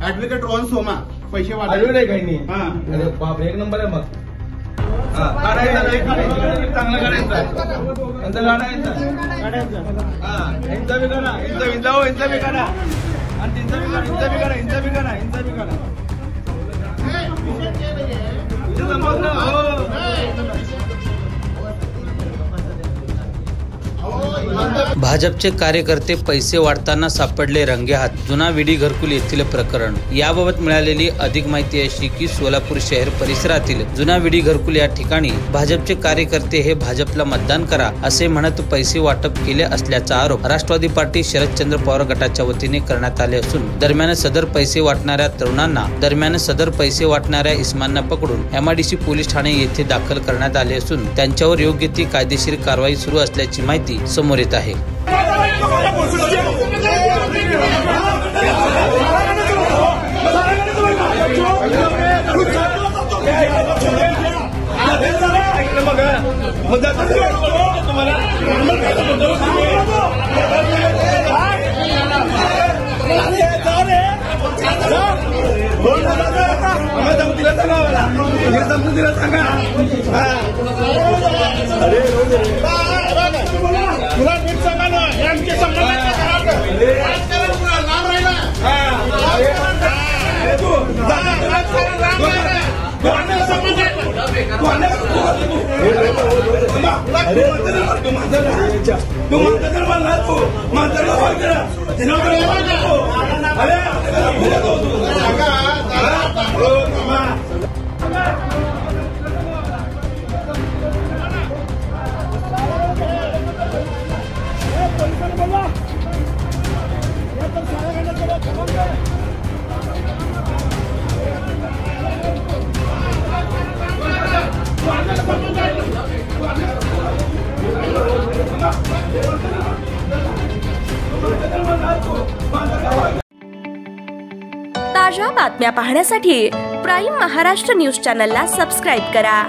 Advocate Rohan Soma पैसे वाढवले नाही काही नाही. अरे बाप, एक नंबर आहे मग. चांगलं काढायचं यांचा काढायचा यांचा बी करा, यांचा बी करा आणि त्यांचा बी करा, यांचा बी करा, यांचा बी करा, यांचा बी करा. भाजपचे कार्यकर्ते पैसे वाटताना सापडले रंगेहात. जुना विडी घरकुल येथील प्रकरण. याबाबत मिळालेली अधिक माहिती अशी की सोलापूर शहर परिसरातील जुना विडी घरकुल या ठिकाणी भाजपचे कार्यकर्ते हे भाजपला मतदान करा असे म्हणत पैसे वाटप केले असल्याचा आरोप राष्ट्रवादी पार्टी शरदचंद्र पवार गटाच्या वतीने करण्यात आले असून दरम्यान सदर पैसे वाटणाऱ्या इसमांना पकडून MIDC पोलीस ठाणे येथे दाखल करण्यात आले असून त्यांच्यावर योग्य ती कायदेशीर कारवाई सुरू असल्याची माहिती समोर येत आहे. ताज्या बातम्या पाहण्यासाठी प्राईम महाराष्ट्र न्यूज चॅनलला सबस्क्राईब करा.